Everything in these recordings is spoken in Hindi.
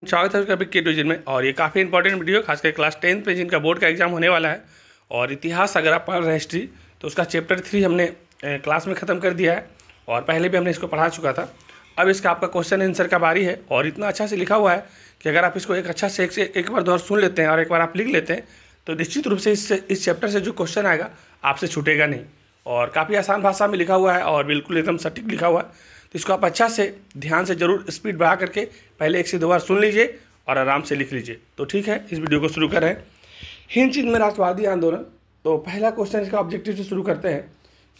स्वागत है उसका के डिवीजन में। और ये काफ़ी इंपॉर्टेंट वीडियो खासकर क्लास 10th में जिनका बोर्ड का एग्जाम होने वाला है। और इतिहास अगर आप पढ़ रहे हैं हिस्ट्री तो उसका चैप्टर 3 हमने क्लास में ख़त्म कर दिया है और पहले भी हमने इसको पढ़ा चुका था। अब इसका आपका क्वेश्चन आंसर का बारी है और इतना अच्छा से लिखा हुआ है कि अगर आप इसको एक अच्छा से एक बार दोबारा सुन लेते हैं और एक बार आप लिख लेते हैं तो निश्चित रूप से इस चैप्टर से जो क्वेश्चन आएगा आपसे छूटेगा नहीं। और काफ़ी आसान भाषा में लिखा हुआ है और बिल्कुल एकदम सटीक लिखा हुआ है, तो इसको आप अच्छा से ध्यान से जरूर स्पीड बढ़ा करके पहले एक से दो बार सुन लीजिए और आराम से लिख लीजिए। तो ठीक है, इस वीडियो को शुरू करें। हिंद चीन में राष्ट्रवादी आंदोलन। तो पहला क्वेश्चन इसका ऑब्जेक्टिव से शुरू करते हैं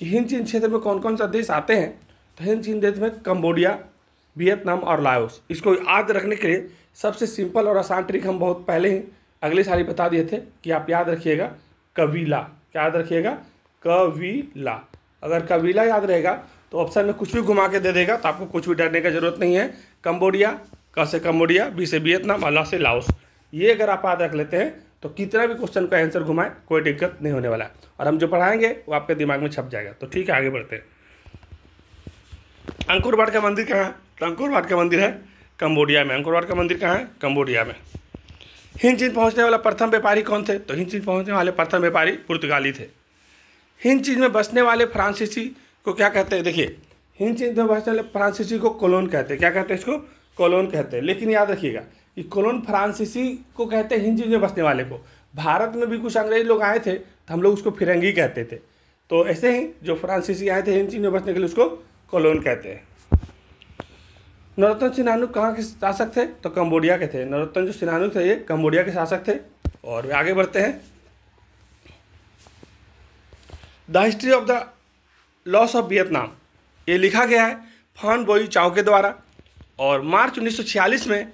कि हिंद चीन क्षेत्र में कौन कौन सा देश आते हैं। तो हिंद चीन देश में कंबोडिया, वियतनाम और लाओस। इसको याद रखने के लिए सबसे सिंपल और आसान ट्रिक हम बहुत पहले ही अगले साल ही बता दिए थे कि आप याद रखिएगा कबीला। क्या याद रखिएगा? कबीला। अगर कबीला याद रहेगा तो ऑप्शन में कुछ भी घुमा के दे देगा तो आपको कुछ भी डरने की जरूरत नहीं है। कंबोडिया, क से कंबोडिया, बी से वियतनाम और ला से लाओस। ये अगर आप याद रख लेते हैं तो कितना भी क्वेश्चन का आंसर घुमाए कोई दिक्कत नहीं होने वाला है और हम जो पढ़ाएंगे वो आपके दिमाग में छप जाएगा। तो ठीक है, आगे बढ़ते हैं। अंकुर वाट का मंदिर कहाँ है? तो अंकुर वाट का मंदिर है कंबोडिया में। अंकुर वाट का मंदिर कहाँ है? कंबोडिया में। हिंद चीन पहुँचने वाला प्रथम व्यापारी कौन थे? तो हिंद चीन पहुँचने वाले प्रथम व्यापारी पुर्तगाली थे। हिंद चीन में बसने वाले फ्रांसीसी को क्या कहते हैं? देखिए, हिंद चीन में बसने वाले फ्रांसीसी को कोलोन कहते हैं। क्या कहते हैं? इसको कोलोन कहते हैं। लेकिन याद रखिएगा कि कोलोन फ्रांसीसी को कहते हैं हिंद चीन में बसने वाले को। भारत में भी कुछ अंग्रेज लोग आए थे तो हम लोग उसको फिरंगी कहते थे। तो ऐसे ही जो फ्रांसीसी आए थे हिंद चीन में बसने के लिए उसको कोलोन कहते हैं। नरोत्तम सिन्हानु कहाँ के शासक थे? तो कंबोडिया के थे। नरोत्तम जो सिन्हानु थे ये कंबोडिया के शासक थे। और आगे बढ़ते हैं। The history of the loss of Vietnam ये लिखा गया है फान बोई चाओ के द्वारा। और मार्च 1946 में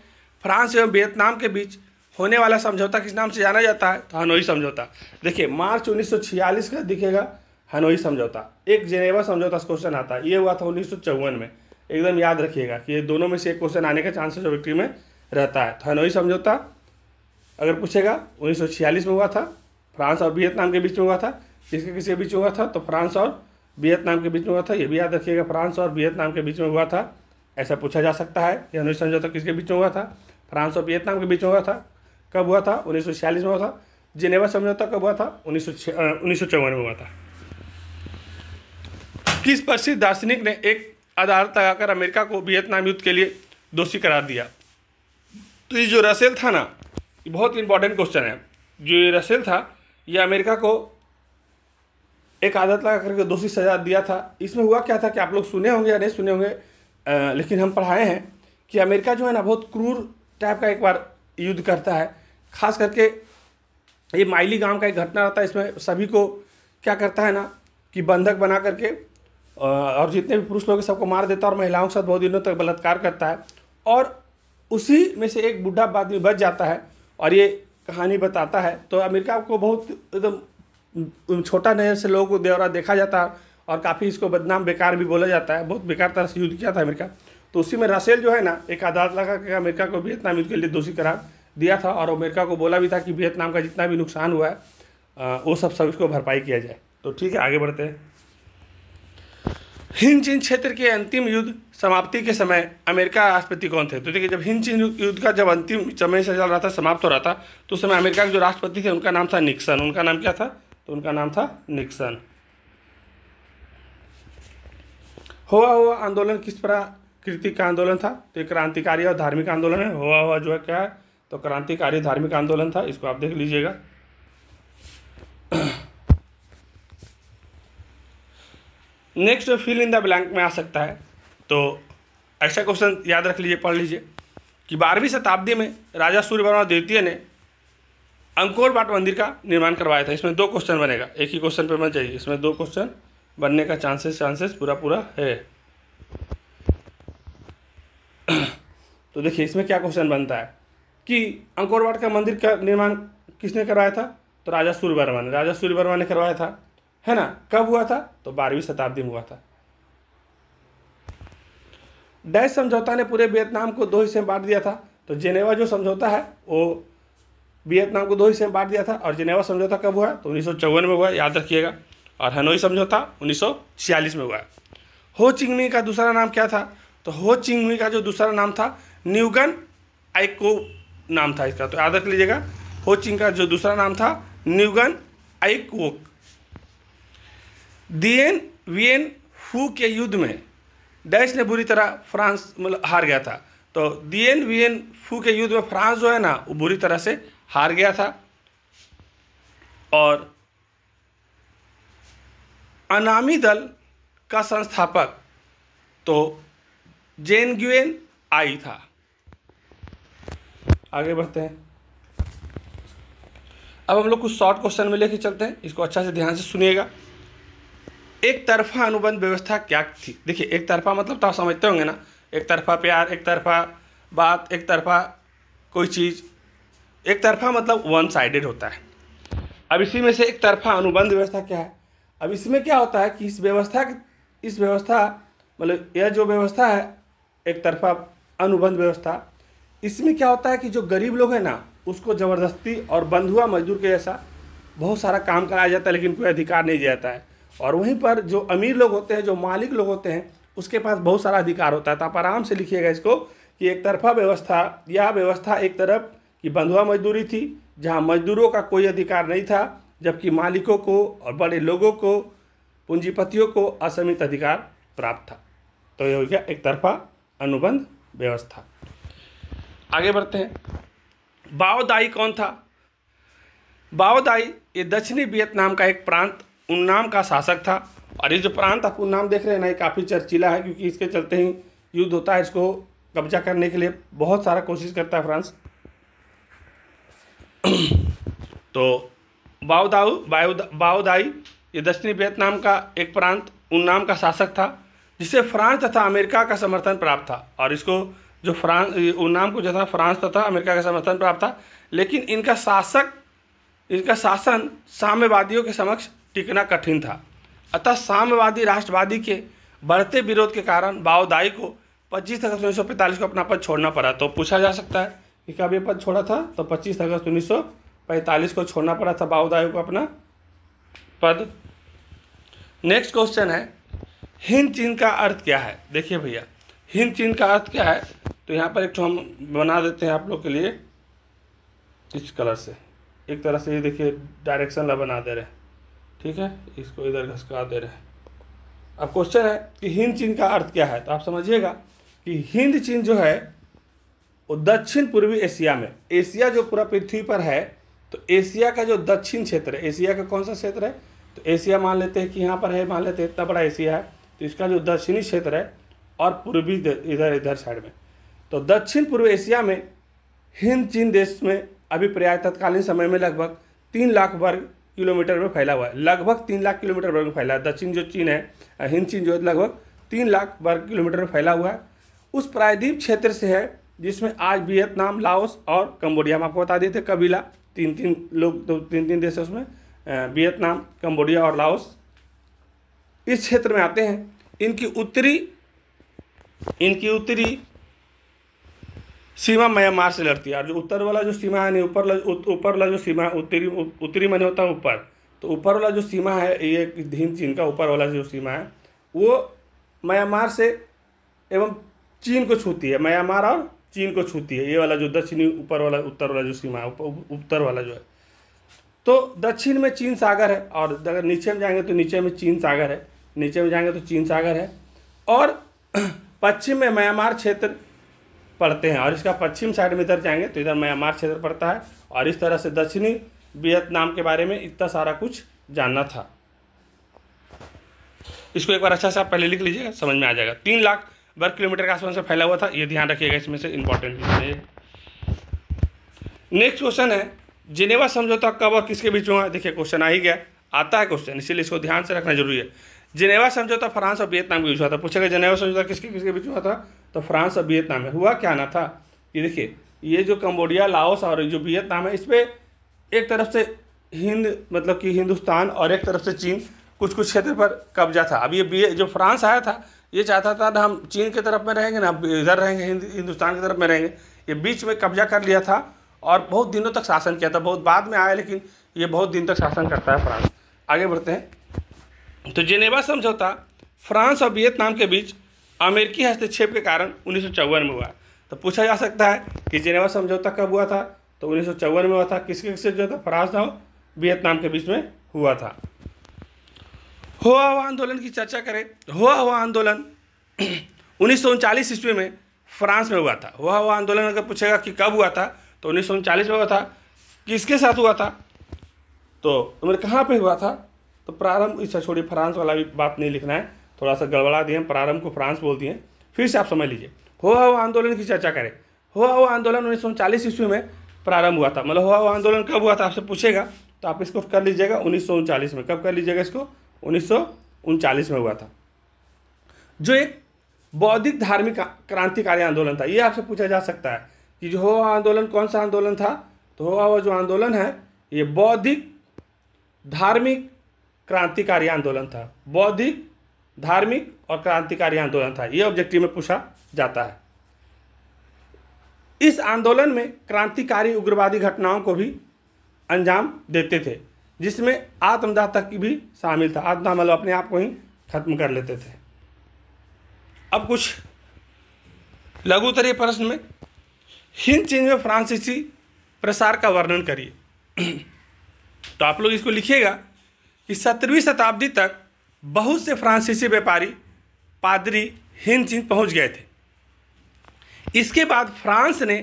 फ्रांस एवं वियतनाम के बीच होने वाला समझौता किस नाम से जाना जाता है? तो हनोई समझौता। देखिए, मार्च 1946 का दिखेगा हनोई समझौता। एक जेनेवा समझौता क्वेश्चन आता है, ये हुआ था 1954 में। एकदम याद रखिएगा कि ये दोनों में से एक क्वेश्चन आने का चांसेस विक्ट्री में रहता है। तो हनोई समझौता अगर पूछेगा 1946 में हुआ था, फ्रांस और वियतनाम के बीच में हुआ था। किसके किसके बीच में हुआ था? तो फ्रांस और वियतनाम के बीच में हुआ था। ये भी याद रखिएगा, फ्रांस और वियतनाम के बीच में हुआ था। ऐसा पूछा जा सकता है कि हनोई समझौता किसके बीच में हुआ था? फ्रांस और वियतनाम के बीच में हुआ था। कब हुआ था? 1946 में हुआ था। जिनेवा समझौता कब हुआ था? 1954 में हुआ था। किस प्रसिद्ध दार्शनिक ने एक अदालत लगाकर अमेरिका को वियतनाम युद्ध के लिए दोषी करार दिया? तो ये जो रसेल था ना, ये बहुत इंपॉर्टेंट क्वेश्चन है। जो ये रसेल था ये अमेरिका को एक आदत लगा करके दोषी सजा दिया था। इसमें हुआ क्या था कि आप लोग सुने होंगे या नहीं सुने होंगे, लेकिन हम पढ़ाए हैं कि अमेरिका जो है ना बहुत क्रूर टाइप का एक बार युद्ध करता है। खास करके ये माइली गांव का एक घटना रहता है। इसमें सभी को क्या करता है ना कि बंधक बना करके और जितने भी पुरुष लोग सबको मार देता है और महिलाओं के साथ बहुत दिनों तक बलात्कार करता है। और उसी में से एक बूढ़ा आदमी बच जाता है और ये कहानी बताता है। तो अमेरिका को बहुत एकदम छोटा नज़र से लोगों को द्वारा देखा जाता है और काफ़ी इसको बदनाम बेकार भी बोला जाता है। बहुत बेकार तरह से युद्ध किया था अमेरिका। तो उसी में रसेल जो है ना एक अदालत लगा के अमेरिका को वियतनाम युद्ध के लिए दोषी करार दिया था और अमेरिका को बोला भी था कि वियतनाम का जितना भी नुकसान हुआ है वो सब इसको भरपाई किया जाए। तो ठीक है, आगे बढ़ते हैं। हिंद चीन क्षेत्र के अंतिम युद्ध समाप्ति के समय अमेरिका राष्ट्रपति कौन थे? तो देखिए, जब हिंद चीन युद्ध का जब अंतिम समय से चल रहा था, समाप्त हो रहा था, तो उस समय अमेरिका के जो राष्ट्रपति थे उनका नाम था निक्सन। उनका नाम क्या था? तो उनका नाम था निक्सन। हुआ आंदोलन किस प्रकृति का आंदोलन था? तो एक क्रांतिकारी और धार्मिक आंदोलन है। हुआ जो है क्या है? तो क्रांतिकारी धार्मिक आंदोलन था। इसको आप देख लीजिएगा। Next fill in the blank में आ सकता है। तो ऐसा क्वेश्चन याद रख लीजिए, पढ़ लीजिए कि 12वीं शताब्दी में राजा सूर्यवर्मा द्वितीय ने अंकोर वाट मंदिर का निर्माण करवाया था। इसमें 2 क्वेश्चन बनेगा, एक ही क्वेश्चन पे मत जाइए। इसमें 2 क्वेश्चन बनने का चांसेस पूरा है। तो देखिए, इसमें क्या क्वेश्चन बनता है कि अंकोर वाट का मंदिर का निर्माण किसने करवाया था? तो राजा सूर्यवर्मा ने करवाया था, है ना। कब हुआ था? तो 12वीं शताब्दी में हुआ था। डैश समझौता ने पूरे वियतनाम को 2 हिस्से में बांट दिया था। तो जेनेवा जो समझौता है वो वियतनाम को 2 हिस्से में बांट दिया था। और जेनेवा समझौता कब हुआ? तो 1954 में हुआ, याद रखिएगा। और हनोई समझौता 1946 में हुआ। हो चिंग मी का दूसरा नाम क्या था? तो हो चिंग मी का जो दूसरा नाम था न्यूगन आइको नाम था इसका, तो याद रख लीजिएगा। हो चिन का जो दूसरा नाम था न्यूगन आइक्वोक। दिएन वियन फू के युद्ध में डैश ने बुरी तरह फ्रांस मतलब हार गया था। तो दिएन वियन फू के युद्ध में फ्रांस जो है ना वो बुरी तरह से हार गया था। और अनामी दल का संस्थापक तो जेन ग्युएन आई था। आगे बढ़ते हैं। अब हम लोग कुछ शॉर्ट क्वेश्चन में लेके चलते हैं, इसको अच्छा से ध्यान से सुनिएगा। एक तरफा अनुबंध व्यवस्था क्या थी? देखिए एक तरफा मतलब तो आप समझते होंगे ना, एक तरफा प्यार, एक तरफा बात, एक तरफा कोई चीज़, एक तरफा मतलब वन साइडेड होता है। अब इसी में से एक तरफा अनुबंध व्यवस्था क्या है? अब इसमें क्या होता है कि इस व्यवस्था मतलब यह जो व्यवस्था है एक तरफा अनुबंध व्यवस्था, इसमें क्या होता है कि जो गरीब लोग हैं ना उसको ज़बरदस्ती और बंधुआ मजदूर के जैसा बहुत सारा काम कराया जाता है, लेकिन कोई अधिकार नहीं दिया जाता है। और वहीं पर जो अमीर लोग होते हैं, जो मालिक लोग होते हैं, उसके पास बहुत सारा अधिकार होता है। तो आप आराम से लिखिएगा इसको कि एक तरफा व्यवस्था, यह व्यवस्था एक तरफ की बंधुआ मजदूरी थी जहाँ मजदूरों का कोई अधिकार नहीं था, जबकि मालिकों को और बड़े लोगों को, पूंजीपतियों को असीमित अधिकार प्राप्त था। तो ये हो गया एक तरफा अनुबंध व्यवस्था। आगे बढ़ते हैं। बाओ दाई कौन था? बाओ दाई ये दक्षिणी वियतनाम का एक प्रांत उन्नाम का शासक था। और ये जो प्रांत आप उन्नाम देख रहे हैं ना, ये काफ़ी चर्चिला है क्योंकि इसके चलते ही युद्ध होता है। इसको कब्जा करने के लिए बहुत सारा कोशिश करता है फ्रांस। तो बाओ दाई ये दक्षिणी वियतनाम का एक प्रांत उन्नाम का शासक था, जिसे फ्रांस तथा अमेरिका का समर्थन प्राप्त था। और इसको जो उन्नाम को जो था फ्रांस तथा अमेरिका का समर्थन प्राप्त था, लेकिन इनका शासन साम्यवादियों के समक्ष टिकना कठिन था। अतः साम्यवादी राष्ट्रवादी के बढ़ते विरोध के कारण बाओ दाई को 25 अगस्त 1945 को अपना पद छोड़ना पड़ा। तो पूछा जा सकता है कि कब ये पद छोड़ा था? तो 25 अगस्त 1945 को छोड़ना पड़ा था बाओ दाई को अपना पद। नेक्स्ट क्वेश्चन है हिंद चिन्ह का अर्थ क्या है? देखिए भैया हिंद चिन्ह का अर्थ क्या है, तो यहाँ पर एक तो हम बना देते हैं आप लोग के लिए इस कलर से, एक तरह से ये देखिए डायरेक्शन ला बना दे रहे हैं, ठीक है, इसको इधर घसका दे रहे हैं। अब क्वेश्चन है कि हिंद चिन्ह का अर्थ क्या है, तो आप समझिएगा कि हिंद चिन्ह जो है वो दक्षिण पूर्वी एशिया में, एशिया जो पूरा पृथ्वी पर है, तो एशिया का जो दक्षिण क्षेत्र है, एशिया का कौन सा क्षेत्र है? तो एशिया मान लेते हैं कि यहाँ पर है, मान लेते हैं इतना बड़ा एशिया है, तो इसका जो दक्षिणी क्षेत्र है और पूर्वी इधर साइड में, तो दक्षिण पूर्व एशिया में हिंद चीन देश में अभी पर्याय तत्कालीन समय में लगभग 3 लाख वर्ग किलोमीटर में फैला हुआ है। लगभग 3 लाख किलोमीटर वर्ग में फैला है। दक्षिण जो चीन है, हिंद चीन जो है लगभग 3 लाख वर्ग किलोमीटर में फैला हुआ है। उस प्रायद्वीप क्षेत्र से है जिसमें आज वियतनाम, लाओस और कंबोडिया, हम आपको बता देते कबीला 3-3 लोग, तो 3-3 देश है उसमें, वियतनाम, कंबोडिया और लाओस इस क्षेत्र में आते हैं। इनकी उत्तरी सीमा म्यांमार से लड़ती है, और जो उत्तर वाला जो सीमा है, ऊपर वाला जो सीमा उत्तरी माने होता है ऊपर, तो ऊपर वाला जो सीमा है ये हिंद चीन का ऊपर वाला जो सीमा है वो म्यांमार से एवं चीन को छूती है, म्यांमार और चीन को छूती है। ये वाला जो दक्षिणी ऊपर वाला उत्तर वाला जो सीमा है, उत्तर वाला जो है, तो दक्षिण में चीन सागर है, और अगर नीचे में जाएंगे तो नीचे में चीन सागर है, नीचे में जाएंगे तो चीन सागर है, और पश्चिम में म्यांमार क्षेत्र पड़ते हैं, और इसका पश्चिम साइड में इधर जाएंगे तो इधर म्यांमार क्षेत्र पड़ता है। और इस तरह से दक्षिणी वियतनाम के बारे में इतना सारा कुछ जानना था। इसको एक बार अच्छा से आप पहले लिख लीजिएगा, समझ में आ जाएगा। 3 लाख वर्ग किलोमीटर के आसपास से फैला हुआ था, ये ध्यान रखिएगा, इसमें से इंपॉर्टेंट है। नेक्स्ट क्वेश्चन है जिनेवा समझौता कब और किसके बीच हुआ? देखिए क्वेश्चन आ ही गया, आता है क्वेश्चन, इसीलिए इसको ध्यान से रखना जरूरी है। जिनेवा समझौता फ्रांस और वियतनाम के बीच हुआ था। पूछेगा जिनेवा समझौता किसके किसके बीच हुआ था? तो फ्रांस और वियतनाम में। हुआ क्या ना था, ये देखिए ये जो कंबोडिया, लाओस और जो वियतनाम है, इस पर एक तरफ से हिंद मतलब कि हिंदुस्तान और एक तरफ से चीन कुछ कुछ क्षेत्र पर कब्जा था। अब ये जो फ्रांस आया था ये चाहता था ना हम चीन की तरफ में रहेंगे ना इधर रहेंगे, हिंदुस्तान की तरफ में रहेंगे। ये बीच में कब्जा कर लिया था और बहुत दिनों तक शासन किया था, बहुत बाद में आया लेकिन ये बहुत दिन तक शासन करता है फ्रांस। आगे बढ़ते हैं। तो जिनेवा समझौता फ्रांस और वियतनाम के बीच अमेरिकी हस्तक्षेप के कारण 1954 में हुआ। तो पूछा जा सकता है कि जिनेवा समझौता कब हुआ था, तो 1954 में हुआ था। किसके किससे जो था, फ्रांस और वियतनाम के बीच में हुआ था। हुआ हुआ आंदोलन की चर्चा करें। हुआ हुआ आंदोलन 1939 ईस्वी में फ्रांस में हुआ था। हुआ हुआ आंदोलन अगर पूछेगा कि कब हुआ था, तो 1939 में हुआ था। किसके साथ हुआ था, तो तुमने कहाँ पे हुआ था, तो प्रारंभ, इसे छोड़िए, फ्रांस वाला भी बात नहीं लिखना है, थोड़ा सा गड़बड़ा दिए, प्रारंभ को फ्रांस बोल दिए। फिर से आप समझ लीजिए, हुआ हुआ आंदोलन की चर्चा करें। हुआ हुआ आंदोलन 1939 ईस्वी में प्रारंभ हुआ था। मतलब हुआ हुआ आंदोलन कब हुआ था आपसे पूछेगा, तो आप इसको कर लीजिएगा 1939 में। कब कर लीजिएगा इसको, 1939 में हुआ था, जो एक बौद्धिक धार्मिक क्रांतिकारी आंदोलन था। ये आपसे पूछा जा सकता है कि जो हुआ आंदोलन कौन सा आंदोलन था, तो हुआ हुआ जो आंदोलन है ये बौद्धिक धार्मिक क्रांतिकारी आंदोलन था। बौद्धिक धार्मिक और क्रांतिकारी आंदोलन था, ये ऑब्जेक्टिव में पूछा जाता है। इस आंदोलन में क्रांतिकारी उग्रवादी घटनाओं को भी अंजाम देते थे, जिसमें आत्मदाह तक की भी शामिल था। आत्मदाह मतलब अपने आप को ही खत्म कर लेते थे। अब कुछ लघुतरीय प्रश्न में हिंद चीन में फ्रांसीसी प्रसार का वर्णन करिए। तो आप लोग इसको लिखिएगा कि 17वीं शताब्दी तक बहुत से फ्रांसीसी व्यापारी पादरी हिंद चीन पहुंच गए थे। इसके बाद फ्रांस ने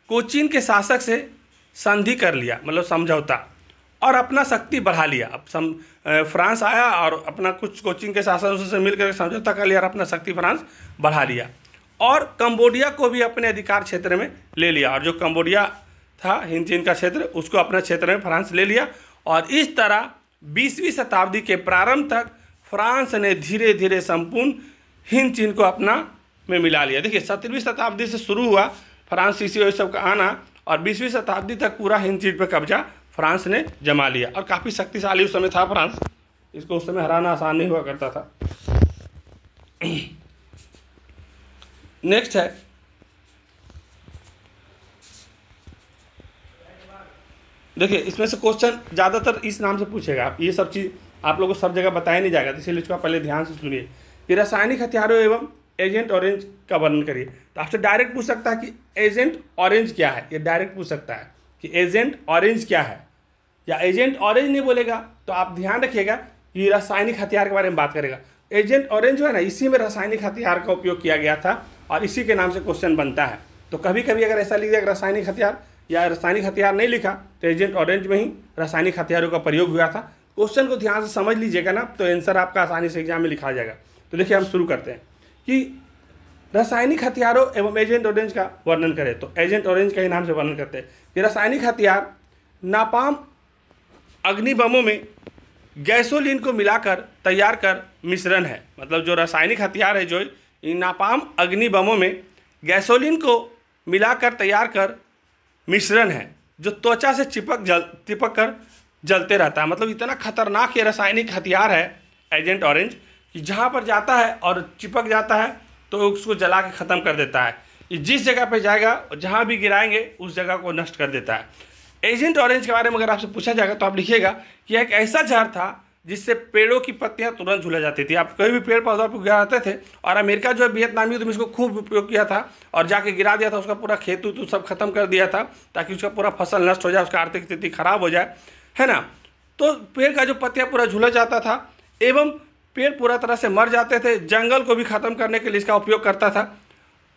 कोचीन के शासक से संधि कर लिया, मतलब समझौता, और अपना शक्ति बढ़ा लिया। अब फ्रांस आया और अपना कुछ कोचीन के शासकों से मिलकर समझौता कर लिया और अपना शक्ति फ्रांस बढ़ा लिया, और कंबोडिया को भी अपने अधिकार क्षेत्र में ले लिया। और जो कंबोडिया था हिंद चीन का क्षेत्र, उसको अपने क्षेत्र में फ्रांस ले लिया। और इस तरह 20वीं शताब्दी के प्रारंभ तक फ्रांस ने धीरे धीरे संपूर्ण हिंद चीन को अपना में मिला लिया। देखिए 17वीं शताब्दी से शुरू हुआ फ्रांसीसी और सब का आना, और 20वीं शताब्दी तक पूरा हिंद चीन पर कब्जा फ्रांस ने जमा लिया। और काफ़ी शक्तिशाली उस समय था फ्रांस, इसको उस समय हराना आसान नहीं हुआ करता था। नेक्स्ट है, देखिए इसमें से क्वेश्चन ज़्यादातर इस नाम से पूछेगा। ये सब चीज़ आप लोगों को सब जगह बताया नहीं जाएगा, इसलिए इसको पहले ध्यान से सुनिए कि रासायनिक हथियारों एवं एजेंट ऑरेंज का वर्णन करिए। तो आपसे डायरेक्ट पूछ सकता है कि एजेंट ऑरेंज क्या है, ये डायरेक्ट पूछ सकता है कि एजेंट ऑरेंज क्या है, या एजेंट ऑरेंज नहीं बोलेगा तो आप ध्यान रखिएगा कि रासायनिक हथियार के बारे में बात करेगा। एजेंट ऑरेंज जो है ना, इसी में रासायनिक हथियार का उपयोग किया गया था और इसी के नाम से क्वेश्चन बनता है। तो कभी कभी अगर ऐसा लिख दिया रासायनिक हथियार या रासायनिक हथियार नहीं लिखा, तो एजेंट ऑरेंज में ही रासायनिक हथियारों का प्रयोग हुआ था। क्वेश्चन को ध्यान से समझ लीजिएगा ना, तो आंसर आपका आसानी से एग्जाम में लिखा जाएगा। तो देखिए हम शुरू करते हैं कि रासायनिक हथियारों एवं एजेंट ऑरेंज का वर्णन करें। तो एजेंट ऑरेंज का ही नाम से वर्णन करते हैं कि रासायनिक हथियार नापाम अग्निबमों में गैसोलीन को मिलाकर तैयार कर मिश्रण है। मतलब जो रासायनिक हथियार है, जो इन नापाम अग्निबमों में गैसोलीन को मिलाकर तैयार कर मिश्रण है, जो त्वचा से चिपक कर जलते रहता है। मतलब इतना खतरनाक ये रासायनिक हथियार है एजेंट ऑरेंज कि जहाँ पर जाता है और चिपक जाता है तो उसको जला के ख़त्म कर देता है। ये जिस जगह पे जाएगा, जहाँ भी गिराएंगे उस जगह को नष्ट कर देता है। एजेंट ऑरेंज के बारे में अगर आपसे पूछा जाएगा तो आप लिखिएगा कि एक ऐसा जहर था जिससे पेड़ों की पत्तियां तुरंत झुला जाती थी। आप कहीं भी पेड़ पौधा पर गिराते थे, और अमेरिका जो है वियतनामी युद्ध में इसको खूब उपयोग किया था और जाके गिरा दिया था, उसका पूरा खेत उत सब खत्म कर दिया था ताकि उसका पूरा फसल नष्ट हो जाए, उसका आर्थिक स्थिति खराब हो जाए, है ना। तो पेड़ का जो पत्तियाँ पूरा झुला जाता था एवं पेड़ पूरा तरह से मर जाते थे। जंगल को भी ख़त्म करने के लिए इसका उपयोग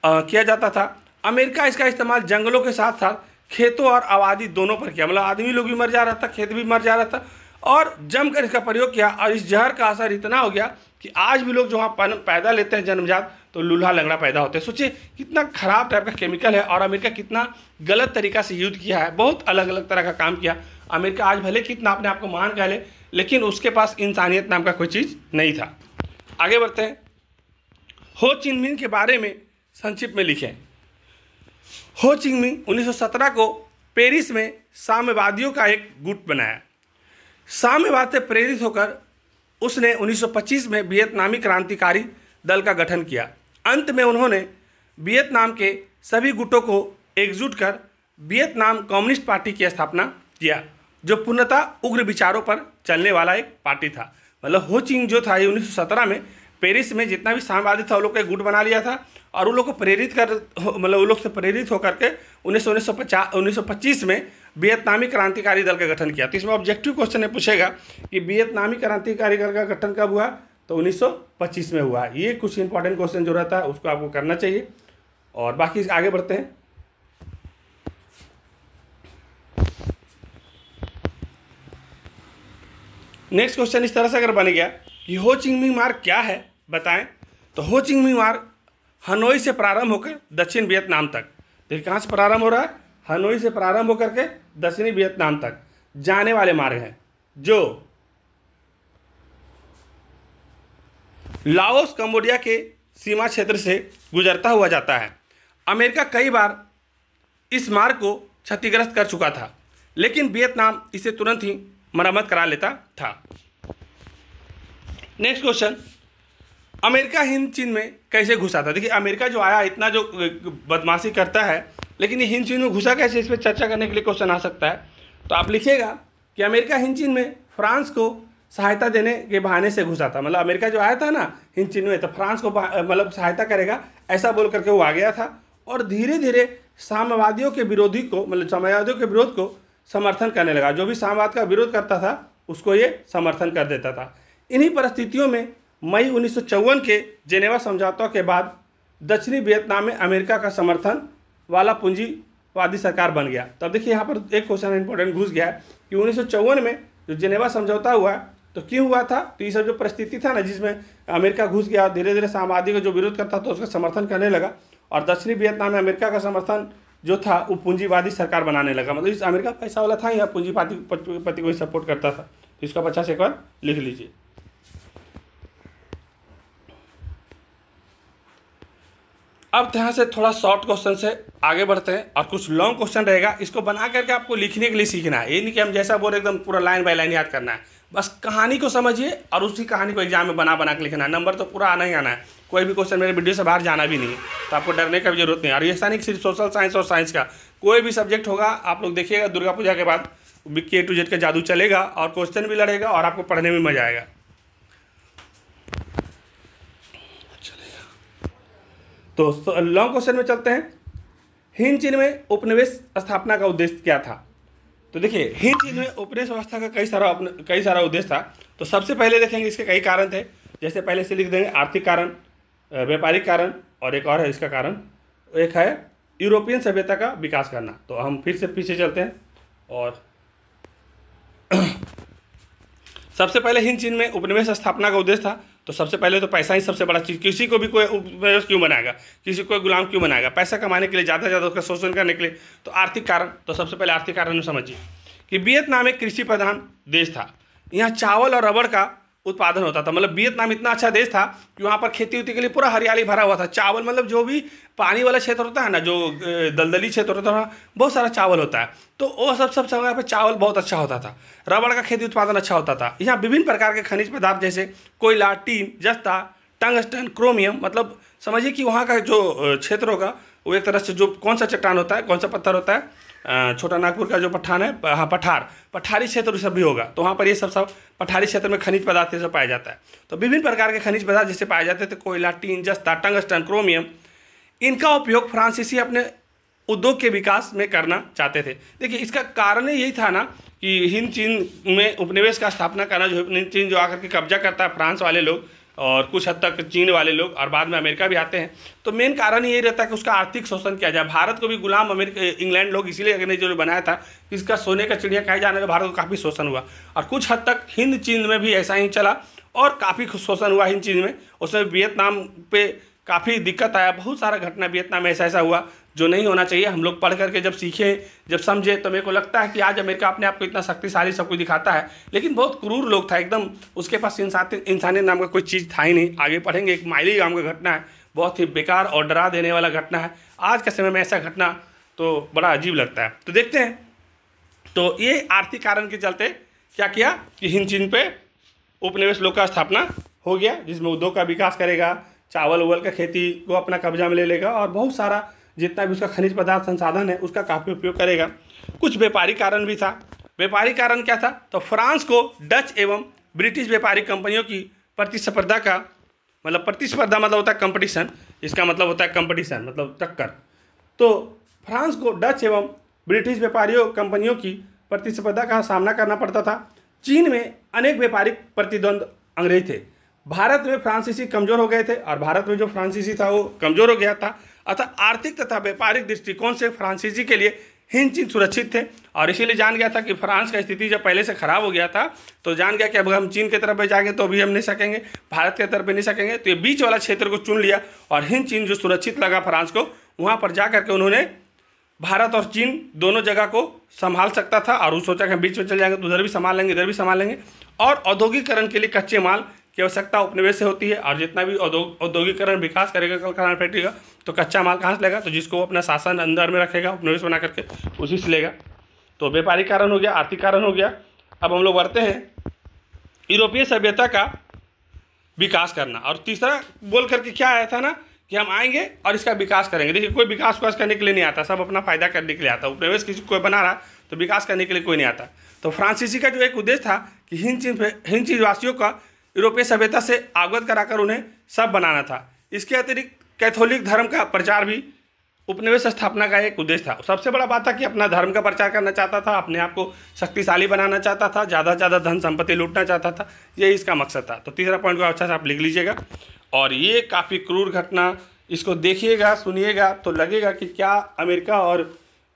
किया जाता था। अमेरिका इसका इस्तेमाल जंगलों के साथ साथ खेतों और आबादी दोनों पर किया। मतलब आदमी लोग भी मर जा रहा था, खेत भी मर जा रहा था, और जमकर इसका प्रयोग किया। और इस जहर का असर इतना हो गया कि आज भी लोग जो वहाँ पैदा लेते हैं जन्मजात, तो लूल्हा लंगड़ा पैदा होते हैं। सोचिए कितना खराब टाइप का केमिकल है, और अमेरिका कितना गलत तरीका से युद्ध किया है, बहुत अलग अलग तरह का काम किया। अमेरिका आज भले कितना अपने आप को महान कह ले, लेकिन उसके पास इंसानियत नाम का कोई चीज़ नहीं था। आगे बढ़ते हैं। हो चिन मिन के बारे में संक्षिप्त में लिखें। हो चिन मिन 1917 को पेरिस में साम्यवादियों का एक गुट बनाया। साम्यवाद से प्रेरित होकर उसने 1925 में वियतनामी क्रांतिकारी दल का गठन किया। अंत में उन्होंने वियतनाम के सभी गुटों को एकजुट कर वियतनाम कम्युनिस्ट पार्टी की स्थापना किया, जो पूर्णतः उग्र विचारों पर चलने वाला एक पार्टी था। मतलब हो चिन जो था ये 1917 में पेरिस में जितना भी साम्यवादी था वो लोग का एक गुट बना लिया था और उन लोग को प्रेरित कर मतलब उन लोग से प्रेरित होकर के 1925 में वियतनामी क्रांतिकारी दल का गठन किया। तो इसमें ऑब्जेक्टिव क्वेश्चन पूछेगा कि वियतनामी क्रांतिकारी दल का गठन कब हुआ, तो 1925 में हुआ। ये कुछ इंपॉर्टेंट क्वेश्चन जो रहता है उसको आपको करना चाहिए। और बाकी आगे बढ़ते हैं। नेक्स्ट क्वेश्चन इस तरह से अगर बन गया कि हो चिंग मिंग मार्ग क्या है बताएं, तो हो चिंग मिंग मार्ग हनोई से प्रारंभ होकर दक्षिण वियतनाम तक, देखिए कहाँ से प्रारंभ हो रहा है, हनोई से प्रारंभ होकर के दक्षिणी वियतनाम तक जाने वाले मार्ग हैं जो लाओस कंबोडिया के सीमा क्षेत्र से गुजरता हुआ जाता है। अमेरिका कई बार इस मार्ग को क्षतिग्रस्त कर चुका था, लेकिन वियतनाम इसे तुरंत ही मरम्मत करा लेता था। नेक्स्ट क्वेश्चन, अमेरिका हिंद चीन में कैसे घुसा था। देखिए अमेरिका जो आया इतना जो बदमाशी करता है, लेकिन ये हिंद चीन में घुसा कैसे, इस पर चर्चा करने के लिए क्वेश्चन आ सकता है। तो आप लिखिएगा कि अमेरिका हिंद चीन में फ्रांस को सहायता देने के बहाने से घुसा था। मतलब अमेरिका जो आया था ना हिंद चीन में, तो फ्रांस को मतलब सहायता करेगा ऐसा बोल करके वो आ गया था और धीरे धीरे साम्यवादियों के विरोधी को मतलब साम्यवादियों के विरोध को समर्थन करने लगा। जो भी साम्यवाद का विरोध करता था उसको ये समर्थन कर देता था। इन्हीं परिस्थितियों में मई 1954 के जेनेवा समझौतों के बाद दक्षिणी वियतनाम में अमेरिका का समर्थन वाला पूंजीवादी सरकार बन गया। तब देखिए यहाँ पर एक क्वेश्चन इंपॉर्टेंट घुस गया है कि 1954 में जो जेनेवा समझौता हुआ तो क्यों हुआ था। तो ये सब जो परिस्थिति था ना जिसमें अमेरिका घुस गया, धीरे धीरे साम्यवादी को जो विरोध करता था उसका समर्थन करने लगा और दक्षिणी वियतनाम में अमेरिका का समर्थन जो था वो पूंजीवादी सरकार बनाने लगा। मतलब इस अमेरिका पैसा वाला था या पूंजीपति को ही सपोर्ट करता था। तो इसका 50 एक बार लिख लीजिए। अब यहाँ से थोड़ा शॉर्ट क्वेश्चन से आगे बढ़ते हैं और कुछ लॉन्ग क्वेश्चन रहेगा, इसको बना करके आपको लिखने के लिए सीखना है। ये नहीं कि हम जैसा बोल एकदम पूरा लाइन बाय लाइन याद करना है, बस कहानी को समझिए और उसी कहानी को एग्जाम में बना बना के लिखना है। नंबर तो पूरा आना ही आना है, कोई भी क्वेश्चन मेरे वीडियो से बाहर जाना भी नहीं है, तो आपको डरने का भी जरूरत नहीं। और ऐसा नहीं सिर्फ सोशल साइंस और साइंस का, कोई भी सब्जेक्ट होगा आप लोग देखिएगा दुर्गा पूजा के बाद के टू जेड का जादू चलेगा और क्वेश्चन भी लड़ेगा और आपको पढ़ने में मजा आएगा। तो लॉन्ग क्वेश्चन में चलते हैं। हिंद चीन में उपनिवेश स्थापना का उद्देश्य क्या था। तो देखिए हिंद चीन में उपनिवेश व्यवस्था का कई सारा उद्देश्य था। तो सबसे पहले देखेंगे इसके कई कारण थे, जैसे पहले से लिख देंगे आर्थिक कारण, व्यापारिक कारण और एक और है इसका कारण, एक है यूरोपियन सभ्यता का विकास करना। तो हम फिर से पीछे चलते हैं और सबसे पहले हिंद चीन में उपनिवेश स्थापना का उद्देश्य था। तो सबसे पहले तो पैसा ही सबसे बड़ा चीज़, किसी को भी कोई उपनिवेश क्यों बनाएगा, किसी को गुलाम क्यों बनाएगा, पैसा कमाने के लिए, ज़्यादा से ज़्यादा उसका शोषण करने के लिए। तो आर्थिक कारण, तो सबसे पहले आर्थिक कारण समझिए कि वियतनाम एक कृषि प्रधान देश था। यहाँ चावल और रबड़ का उत्पादन होता था। मतलब वियतनाम इतना अच्छा देश था कि वहाँ पर खेती उती के लिए पूरा हरियाली भरा हुआ था। चावल मतलब जो भी पानी वाला क्षेत्र होता है ना, जो दलदली क्षेत्र होता है, बहुत सारा चावल होता है, तो वो सब जगह पे चावल बहुत अच्छा होता था। रबड़ का खेती उत्पादन अच्छा होता था। यहाँ विभिन्न प्रकार के खनिज पदार्थ जैसे कोयला, टीन, जस्ता, टंगस्टन, क्रोमियम, मतलब समझिए कि वहाँ का जो क्षेत्र होगा वो एक तरह से जो कौन सा चट्टान होता है, कौन सा पत्थर होता है, छोटा नागपुर का जो पठान है, हाँ पठारी क्षेत्र सब भी होगा। तो वहाँ पर ये सब पठारी क्षेत्र में खनिज पदार्थ सब पाया जाता है। तो विभिन्न प्रकार के खनिज पदार्थ जैसे पाए जाते थे, कोयला, टीन, जस्ता, टंगस्टन, क्रोमियम, इनका उपयोग फ्रांसीसी अपने उद्योग के विकास में करना चाहते थे। देखिए इसका कारण यही था ना कि हिंद चीन में उपनिवेश का स्थापना करना, जो हिंद चीन जो आकर के कब्जा करता है फ्रांस वाले लोग और कुछ हद तक चीन वाले लोग और बाद में अमेरिका भी आते हैं। तो मेन कारण यही रहता है कि उसका आर्थिक शोषण किया जाए। भारत को भी गुलाम इंग्लैंड लोग इसीलिए जो बनाया था कि इसका सोने का चिड़िया कहे जाने का भारत को काफ़ी शोषण हुआ और कुछ हद तक हिंद चीन में भी ऐसा ही चला और काफ़ी शोषण हुआ हिंद चीन में। उसमें वियतनाम पे काफ़ी दिक्कत आया, बहुत सारा घटना वियतनाम में ऐसा हुआ जो नहीं होना चाहिए। हम लोग पढ़ करके जब सीखे, जब समझे, तो मेरे को लगता है कि आज अमेरिका अपने आप को इतना शक्तिशाली सब कुछ दिखाता है, लेकिन बहुत क्रूर लोग था एकदम। उसके पास इंसानियत नाम का कोई चीज़ था ही नहीं। आगे पढ़ेंगे, एक माइली गांव का घटना है, बहुत ही बेकार और डरा देने वाला घटना है। आज के समय में ऐसा घटना तो बड़ा अजीब लगता है। तो देखते हैं। तो ये आर्थिक कारण के चलते क्या किया कि हिंद चीन पे उपनिवेश लोग का स्थापना हो गया, जिसमें उद्योग का विकास करेगा, चावल उवल का खेती को अपना कब्जा में ले लेगा और बहुत सारा जितना भी उसका खनिज पदार्थ संसाधन है उसका काफ़ी उपयोग करेगा। कुछ व्यापारिक कारण भी था। व्यापारिक कारण क्या था, तो फ्रांस को डच एवं ब्रिटिश व्यापारिक कंपनियों की प्रतिस्पर्धा का मतलब प्रतिस्पर्धा मतलब होता है कंपटीशन, इसका मतलब होता है कंपटीशन मतलब टक्कर। तो फ्रांस को डच एवं ब्रिटिश व्यापारियों कंपनियों की प्रतिस्पर्धा का सामना करना पड़ता था। चीन में अनेक व्यापारिक प्रतिद्वंद अंग्रेज थे। भारत में फ्रांसीसी कमज़ोर हो गए थे और भारत में जो फ्रांसीसी था वो कमज़ोर हो गया था। अतः आर्थिक तथा व्यापारिक दृष्टिकोण से फ्रांसीसी के लिए हिंद चीन सुरक्षित थे और इसीलिए जान गया था कि फ्रांस का स्थिति जब पहले से खराब हो गया था तो जान गया कि अब हम चीन की तरफ भी जाएंगे तो भी हम नहीं सकेंगे, भारत की तरफ भी नहीं सकेंगे। तो ये बीच वाला क्षेत्र को चुन लिया और हिंद चीन जो सुरक्षित लगा फ्रांस को, वहाँ पर जा करके उन्होंने भारत और चीन दोनों जगह को संभाल सकता था और वो सोचा कि हम बीच में चले जाएंगे तो उधर भी संभाल लेंगे इधर भी संभाल लेंगे। और औद्योगिकरण के लिए कच्चे माल की आवश्यकता उपनिवेश से होती है और जितना भी औद्योगिकरण विकास करेगा कल कारखाना फैक्ट्री का तो कच्चा माल कहाँ से लेगा, तो जिसको वो अपना शासन अंदर में रखेगा उपनिवेश बना करके उसी से लेगा। तो व्यापारिक कारण हो गया, आर्थिक कारण हो गया। अब हम लोग बढ़ते हैं यूरोपीय सभ्यता का विकास करना। और तीसरा बोल करके क्या आया था ना कि हम आएंगे और इसका विकास करेंगे। देखिए कोई विकास करने के लिए नहीं आता, सब अपना फायदा करने के लिए आता। उपनिवेश किसी कोई बना रहा तो विकास करने के लिए कोई नहीं आता। तो फ्रांसीसी का जो एक उद्देश्य था कि हिंद चीन वासियों का यूरोपीय सभ्यता से अवगत कराकर उन्हें सब बनाना था। इसके अतिरिक्त कैथोलिक धर्म का प्रचार भी उपनिवेश स्थापना का एक उद्देश्य था। सबसे बड़ा बात था कि अपना धर्म का प्रचार करना चाहता था, अपने आप को शक्तिशाली बनाना चाहता था, ज़्यादा से ज़्यादा धन संपत्ति लूटना चाहता था, यही इसका मकसद था। तो तीसरा पॉइंट को अच्छा से आप लिख लीजिएगा। और ये काफ़ी क्रूर घटना, इसको देखिएगा सुनिएगा तो लगेगा कि क्या अमेरिका और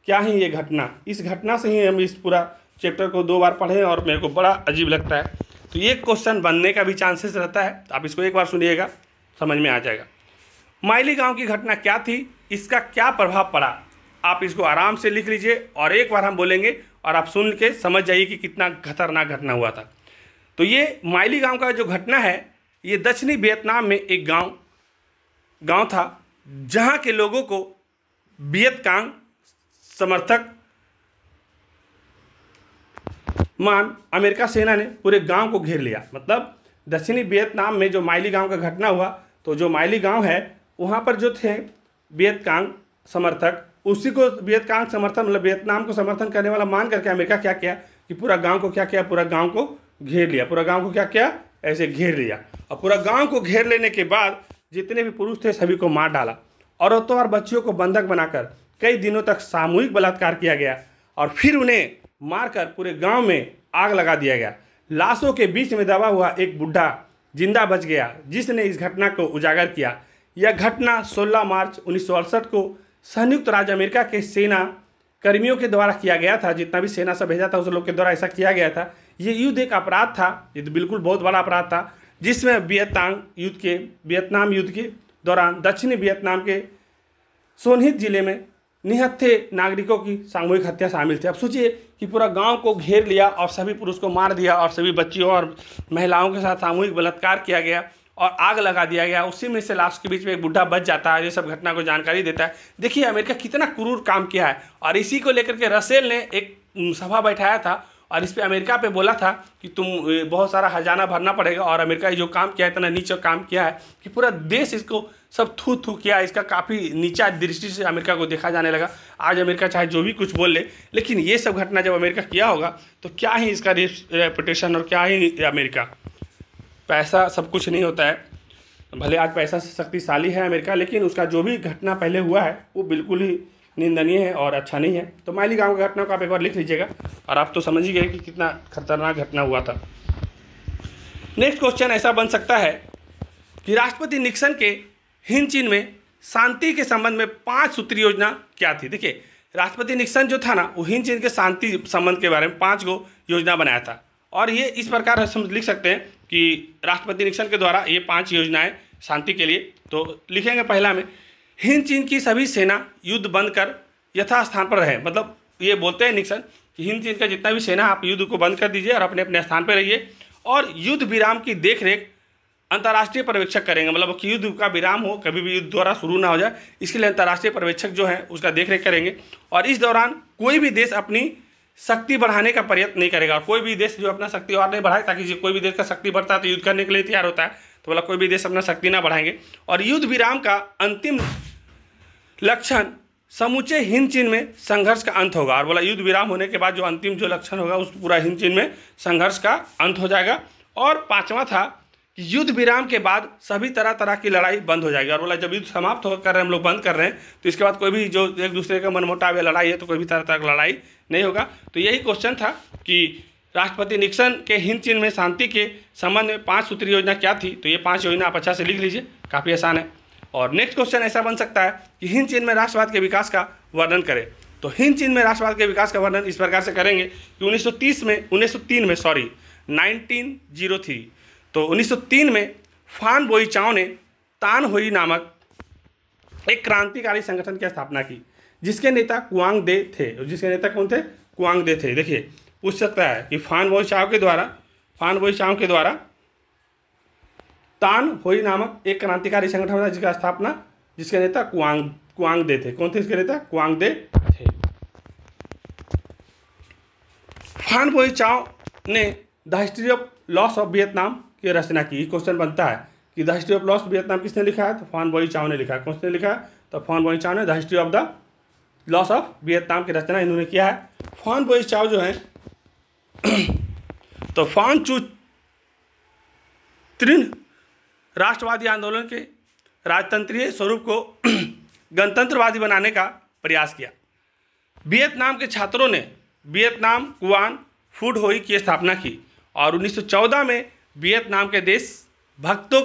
क्या ही ये घटना, इस घटना से ही हम इस पूरा चैप्टर को 2 बार पढ़ें और मेरे को बड़ा अजीब लगता है। तो ये क्वेश्चन बनने का भी चांसेस रहता है, आप इसको एक बार सुनिएगा समझ में आ जाएगा। माइली गांव की घटना क्या थी, इसका क्या प्रभाव पड़ा, आप इसको आराम से लिख लीजिए और एक बार हम बोलेंगे और आप सुन के समझ जाइए कि कितना खतरनाक घटना हुआ था। तो ये माइली गांव का जो घटना है ये दक्षिणी वियतनाम में एक गांव था जहां के लोगों को वियतकांग समर्थक अमेरिका सेना ने पूरे गांव को घेर लिया। मतलब दक्षिणी वियतनाम में जो माइली गांव का घटना हुआ, तो जो माइली गांव है वहां पर जो थे वियतकांग समर्थक, उसी को वियतकांग समर्थन मतलब वियतनाम को समर्थन करने वाला मान करके अमेरिका क्या किया कि पूरा गांव को क्या किया, पूरा गांव को घेर लिया। पूरा गांव को क्या किया, ऐसे घेर लिया। और पूरा गांव को घेर लेने के बाद जितने भी पुरुष थे सभी को मार डाला। औरतों और बच्चियों को बंधक बनाकर कई दिनों तक सामूहिक बलात्कार किया गया और फिर उन्हें मारकर पूरे गांव में आग लगा दिया गया। लाशों के बीच में दबा हुआ एक बुढ़ा जिंदा बच गया जिसने इस घटना को उजागर किया। यह घटना 16 मार्च 1968 को संयुक्त राज्य अमेरिका के सेना कर्मियों के द्वारा किया गया था। जितना भी सेना से भेजा था उस लोग के द्वारा ऐसा किया गया था। ये युद्ध एक अपराध था, ये तो बिल्कुल बहुत बड़ा अपराध था, जिसमें वियतनाम युद्ध के दौरान दक्षिणी वियतनाम के सोनहित जिले में निहत्थे नागरिकों की सामूहिक हत्या शामिल थी। अब सोचिए कि पूरा गांव को घेर लिया और सभी पुरुष को मार दिया और सभी बच्चियों और महिलाओं के साथ सामूहिक बलात्कार किया गया और आग लगा दिया गया। उसी में से लास्ट के बीच में एक बुढ़ा बच जाता है, ये सब घटना को जानकारी देता है। देखिए अमेरिका कितना क्रूर काम किया है। और इसी को लेकर के रसेल ने एक सभा बैठाया था और इस पर अमेरिका पे बोला था कि तुम बहुत सारा खजाना भरना पड़ेगा। और अमेरिका जो काम किया है, इतना नीचा काम किया है कि पूरा देश इसको सब थू किया। इसका काफ़ी नीचा दृष्टि से अमेरिका को देखा जाने लगा। आज अमेरिका चाहे जो भी कुछ बोल ले, लेकिन ये सब घटना जब अमेरिका किया होगा तो क्या ही इसका रेपुटेशन और क्या ही अमेरिका। पैसा सब कुछ नहीं होता है, भले आज पैसा से शक्तिशाली है अमेरिका, लेकिन उसका जो भी घटना पहले हुआ है वो बिल्कुल ही निंदनीय है और अच्छा नहीं है। तो माइली गांव की घटना को आप एक बार लिख लीजिएगा और आप तो समझ ही गए कि कितना खतरनाक घटना हुआ था। नेक्स्ट क्वेश्चन ऐसा बन सकता है कि राष्ट्रपति निक्सन के हिंद चीन में शांति के संबंध में 5 सूत्री योजना क्या थी। देखिए राष्ट्रपति निक्सन जो था ना, वो हिंद चीन के शांति संबंध के बारे में 5 गो योजना बनाया था। और ये इस प्रकार हम लिख सकते हैं कि राष्ट्रपति निक्सन के द्वारा ये 5 योजनाएं शांति के लिए। तो लिखेंगे पहला में, हिंद चीन की सभी सेना युद्ध बंद कर यथास्थान पर रहे। मतलब ये बोलते हैं निक्सन कि हिंद चीन का जितना भी सेना आप युद्ध को बंद कर दीजिए और अपने अपने स्थान पर रहिए। और युद्ध विराम की देखरेख अंतर्राष्ट्रीय पर्यवेक्षक करेंगे। मतलब कि युद्ध का विराम हो, कभी भी युद्ध द्वारा शुरू ना हो जाए, इसके लिए अंतर्राष्ट्रीय पर्यवेक्षक जो है उसका देखरेख करेंगे। और इस दौरान कोई भी देश अपनी शक्ति बढ़ाने का प्रयत्न नहीं करेगा। और कोई भी देश जो अपना शक्ति और नहीं बढ़ाए, ताकि कोई भी देश का शक्ति बढ़ता है तो युद्ध करने के लिए तैयार होता है, तो बोला कोई भी देश अपना शक्ति ना बढ़ाएंगे। और युद्ध विराम का अंतिम लक्षण समूचे हिंद चीन में संघर्ष का अंत होगा। और बोला युद्ध विराम होने के बाद जो अंतिम जो लक्षण होगा उस पूरा हिंद चीन में संघर्ष का अंत हो जाएगा। और 5वां था कि युद्ध विराम के बाद सभी तरह तरह की लड़ाई बंद हो जाएगी। और बोला जब युद्ध समाप्त कर रहे हैं, हम लोग बंद कर रहे हैं, तो इसके बाद कोई भी जो एक दूसरे का मनमुटाव या लड़ाई है तो कोई भी तरह तरह की लड़ाई नहीं होगा। तो यही क्वेश्चन था कि राष्ट्रपति निक्सन के हिंद चीन में शांति के संबंध में 5 सूत्री योजना क्या थी। तो ये 5 योजना आप अच्छा से लिख लीजिए, काफ़ी आसान है। और नेक्स्ट क्वेश्चन ऐसा बन सकता है कि हिंद चीन में राष्ट्रवाद के विकास का वर्णन करें। तो हिंद चीन में राष्ट्रवाद के विकास का वर्णन इस प्रकार से करेंगे कि 1903 तो 1903 में फान बोईचाओ ने तान होई नामक एक क्रांतिकारी संगठन की स्थापना की, जिसके नेता कुआंग दे थे। जिसके नेता कौन थे? कुआंग दे थे। देखिए पूछ सकता है कि फान बोईचाओ के द्वारा तान होई नामक एक क्रांतिकारी संगठन था जिसका स्थापना, जिसके नेता कुआंग दे थे। कौन थे इसके नेता? कुआंग दे थे। फान बोईचाओ ने the history of loss of Vietnam की रचना की। क्वेश्चन बनता है कि the history of loss of Vietnam किसने लिखा है? तो फान बोईचाओ ने लिखा है। कौन से लिखा है? तो फान बोईचाओ ने the history of the loss of Vietnam की रचना इन्होंने किया है। फान बोईचाओ जो है तो फान चू त्रिन राष्ट्रवादी आंदोलन के राजतंत्रीय स्वरूप को गणतंत्रवादी बनाने का प्रयास किया। वियतनाम के छात्रों ने वियतनाम कुआन फूड होई की स्थापना की और 1914 में वियतनाम के देशभक्तों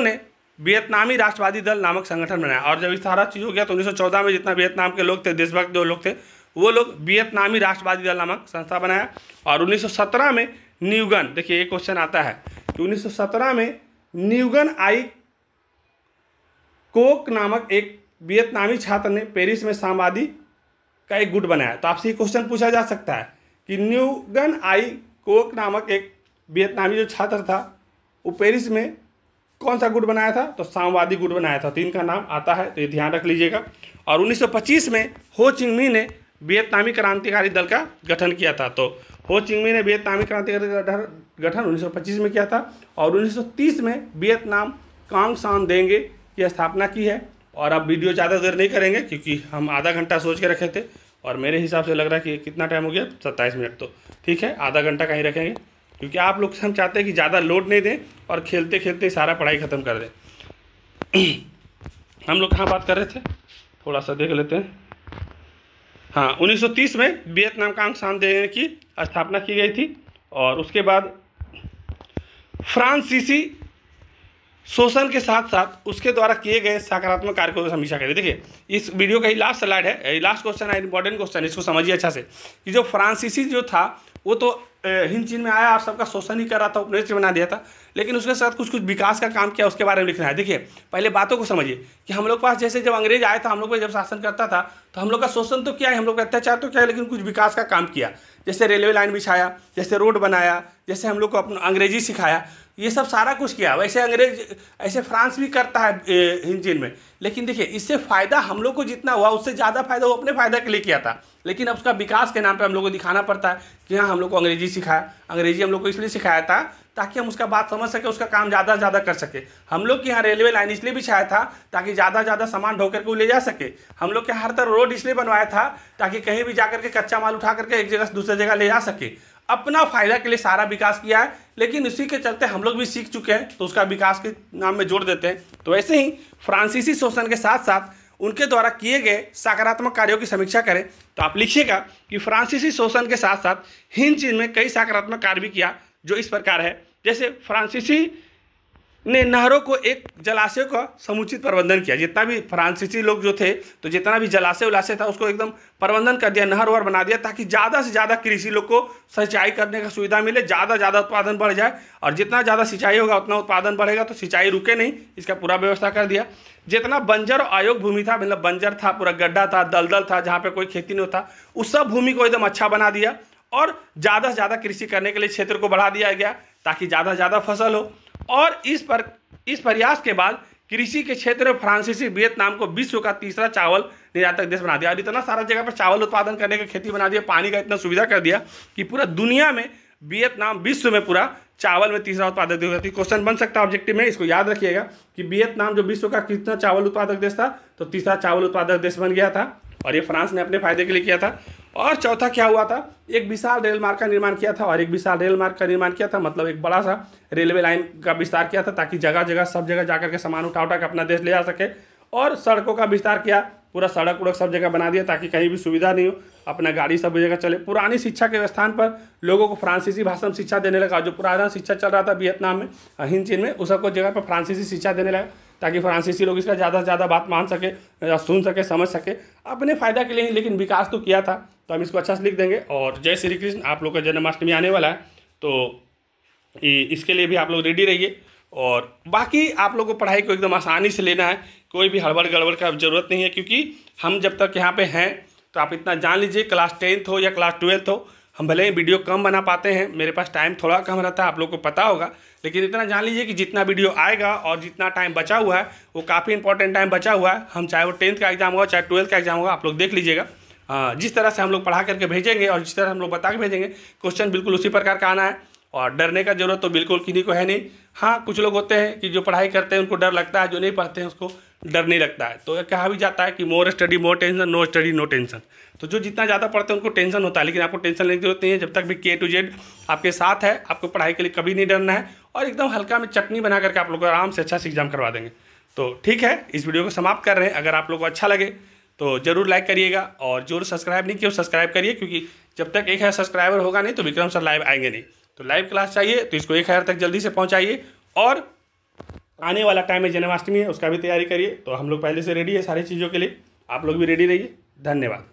ने वियतनामी राष्ट्रवादी दल नामक संगठन बनाया। और जब इस सारा चीज़ हो गया तो 1914 में जितना वियतनाम के लोग थे, देशभक्त जो लोग थे, वो लोग वियतनामी राष्ट्रवादी दल नामक संस्था बनाया। और 1917 में न्यूगन, देखिए ये क्वेश्चन आता है कि 1917 में न्यूगन आई कोक नामक एक वियतनामी छात्र ने पेरिस में साम्यवादी का एक गुट बनाया। तो आपसे ये क्वेश्चन पूछा जा सकता है कि न्यूगन आई कोक नामक एक वियतनामी जो छात्र था वो पेरिस में कौन सा गुट बनाया था? तो साम्यवादी गुट बनाया था। तो इनका नाम आता है, तो ये ध्यान रख लीजिएगा। और 1925 में हो चिंग मी ने वियतनामी क्रांतिकारी दल का गठन किया था। तो हो चिंग मी ने वियतनामी क्रांतिकारी दल गठन 1925 में किया था। और 1930 में वियतनाम कांग सान देंगे की स्थापना की है। और अब वीडियो ज़्यादा देर नहीं करेंगे क्योंकि हम आधा घंटा सोच के रखे थे और मेरे हिसाब से लग रहा है कि कितना टाइम हो गया, 27 मिनट। तो ठीक है, आधा घंटा कहीं रखेंगे क्योंकि आप लोग से हम चाहते हैं कि ज़्यादा लोड नहीं दें और खेलते खेलते सारा पढ़ाई ख़त्म कर दें। हम लोग कहाँ बात कर रहे थे, थोड़ा सा देख लेते हैं। हाँ, 1930 में वियतनाम कांग सान देंगे की स्थापना की गई थी। और उसके बाद फ्रांसीसी शोषण के साथ साथ उसके द्वारा किए गए सकारात्मक कार्य को समीक्षा करें। देखिए इस वीडियो का ही लास्ट स्लाइड है, लास्ट क्वेश्चन है, इंपॉर्टेंट क्वेश्चन, इसको समझिए अच्छा से कि जो फ्रांसीसी जो था वो तो हिंद चीन में आया और सबका शोषण ही कर रहा था, उपनिवेश बना दिया था, लेकिन उसके साथ कुछ कुछ विकास का काम किया, उसके बारे में लिखना है। देखिए पहले बातों को समझिए कि हम लोग पास जैसे जब अंग्रेज आया था, हम लोग पर जब शासन करता था तो हम लोग का शोषण तो किया है, हम लोग का अत्याचार तो किया है, लेकिन कुछ विकास का काम किया, जैसे रेलवे लाइन बिछाया, जैसे रोड बनाया, जैसे हम लोग को अपना अंग्रेजी सिखाया, ये सब सारा कुछ किया। वैसे अंग्रेज ऐसे फ्रांस भी करता है हिंद चीन में, लेकिन देखिए इससे फ़ायदा हम लोग को जितना हुआ उससे ज़्यादा फायदा वो अपने फ़ायदा के लिए किया था। लेकिन अब उसका विकास के नाम पे हम लोग को दिखाना पड़ता है कि हाँ हम लोग को अंग्रेजी सिखाया। अंग्रेजी हम लोग को इसलिए सिखाया था ताकि हम उसका बात समझ सके, उसका काम ज़्यादा से ज़्यादा कर सके। हम लोग के यहाँ रेलवे लाइन इसलिए बिछाया था ताकि ज़्यादा से ज़्यादा सामान ढो करके वो ले जा सके। हम लोग के हर तरफ रोड इसलिए बनवाया था ताकि कहीं भी जाकर के कच्चा माल उठा करके एक जगह से दूसरी जगह ले जा सके। अपना फायदा के लिए सारा विकास किया है, लेकिन उसी के चलते हम लोग भी सीख चुके हैं तो उसका विकास के नाम में जोड़ देते हैं। तो ऐसे ही फ्रांसीसी शोषण के साथ साथ उनके द्वारा किए गए सकारात्मक कार्यों की समीक्षा करें तो आप लिखिएगा कि फ्रांसीसी शोषण के साथ साथ हिंद चीन में कई सकारात्मक कार्य भी किया, जो इस प्रकार है। जैसे फ्रांसीसी ने नहरों को एक जलाशय का समुचित प्रबंधन किया। जितना भी फ्रांसीसी लोग जो थे तो जितना भी जलाशय उलाशय था उसको एकदम प्रबंधन कर दिया, नहर वहर बना दिया ताकि ज़्यादा से ज़्यादा कृषि लोग को सिंचाई करने का सुविधा मिले, ज़्यादा ज़्यादा उत्पादन बढ़ जाए। और जितना ज़्यादा सिंचाई होगा उतना उत्पादन बढ़ेगा, तो सिंचाई रुके नहीं, इसका पूरा व्यवस्था कर दिया। जितना बंजर अयोग भूमि था, मतलब बंजर था, पूरा गड्ढा था, दलदल था, जहाँ पर कोई खेती नहीं होता, उस सब भूमि को एकदम अच्छा बना दिया और ज़्यादा से ज़्यादा कृषि करने के लिए क्षेत्र को बढ़ा दिया गया ताकि ज़्यादा से ज़्यादा फसल हो। और इस प्रयास के बाद कृषि के क्षेत्र में फ्रांसीसी वियतनाम को विश्व का तीसरा चावल निर्यातक देश बना दिया। और इतना सारा जगह पर चावल उत्पादन करने की खेती बना दिया, पानी का इतना सुविधा कर दिया कि पूरा दुनिया में वियतनाम विश्व में पूरा चावल में तीसरा उत्पादक देश होती। क्वेश्चन बन सकता है ऑब्जेक्टिव में, इसको याद रखिएगा कि वियतनाम जो विश्व का कितना चावल उत्पादक देश था तो तीसरा चावल उत्पादक देश बन गया था। और ये फ्रांस ने अपने फायदे के लिए किया था। और चौथा क्या हुआ था, एक विशाल रेल मार्ग का निर्माण किया था, और एक विशाल रेल मार्ग का निर्माण किया था मतलब एक बड़ा सा रेलवे लाइन का विस्तार किया था, ताकि जगह जगह सब जगह जाकर के सामान उठा के अपना देश ले जा सके। और सड़कों का विस्तार किया, पूरा सड़क उड़क सब जगह बना दिया ताकि कहीं भी सुविधा नहीं हो, अपना गाड़ी सब जगह चले। पुरानी शिक्षा के स्थान पर लोगों को फ्रांसीसी भाषा में शिक्षा देने लगा। जो पुराना शिक्षा चल रहा था वियतनाम में, हिंद चीन में, उस सबको जगह पर फ्रांसीसी शिक्षा देने लगा, ताकि फ्रांसीसी लोग इसका ज़्यादा से ज़्यादा बात मान सके, सुन सके, समझ सके, अपने फ़ायदा के लिए। लेकिन विकास तो किया था, तो हम इसको अच्छा से लिख देंगे। और जय श्री कृष्ण, आप लोग का जन्माष्टमी आने वाला है, तो इसके लिए भी आप लोग रेडी रहिए। और बाकी आप लोग को पढ़ाई को एकदम आसानी से लेना है, कोई भी हड़बड़ गड़बड़ का ज़रूरत नहीं है, क्योंकि हम जब तक यहाँ पे हैं तो आप इतना जान लीजिए, क्लास 10th हो या क्लास 12th हो, हम भले ही वीडियो कम बना पाते हैं, मेरे पास टाइम थोड़ा कम रहता है, आप लोग को पता होगा, लेकिन इतना जान लीजिए कि जितना वीडियो आएगा और जितना टाइम बचा हुआ है वो काफ़ी इंपॉर्टेंट टाइम बचा हुआ है। हम चाहे वो 10th का एग्जाम होगा चाहे 12th का एग्जाम होगा, आप लोग देख लीजिएगा। जिस तरह से हम लोग पढ़ा करके भेजेंगे और जिस तरह हम लोग बता के भेजेंगे, क्वेश्चन बिल्कुल उसी प्रकार का आना है, और डरने का जरूरत तो बिल्कुल किसी को है नहीं। हाँ, कुछ लोग होते हैं कि जो पढ़ाई करते हैं उनको डर लगता है, जो नहीं पढ़ते हैं उसको डर नहीं लगता है। तो कहा भी जाता है कि more study more tension, no study no tension. तो जो जितना ज़्यादा पढ़ते हैं उनको टेंशन होता है, लेकिन आपको टेंशन लेने की जरूरत नहीं है। जब तक भी K to Z आपके साथ है, आपको पढ़ाई के लिए कभी नहीं डरना है, और एकदम हल्का में चटनी बना करके आप लोग को आराम से अच्छा से एग्जाम करवा देंगे। तो ठीक है, इस वीडियो को समाप्त कर रहे हैं। अगर आप लोग को अच्छा लगे तो जरूर लाइक करिएगा, और जो सब्सक्राइब नहीं किया सब्सक्राइब करिए, क्योंकि जब तक 1000 सब्सक्राइबर होगा नहीं तो विक्रम सर लाइव आएंगे नहीं। तो लाइव क्लास चाहिए तो इसको 1000 तक जल्दी से पहुंचाइए। और आने वाला टाइम में जन्माष्टमी है, उसका भी तैयारी करिए। तो हम लोग पहले से रेडी है सारी चीज़ों के लिए, आप लोग भी रेडी रहिए। धन्यवाद।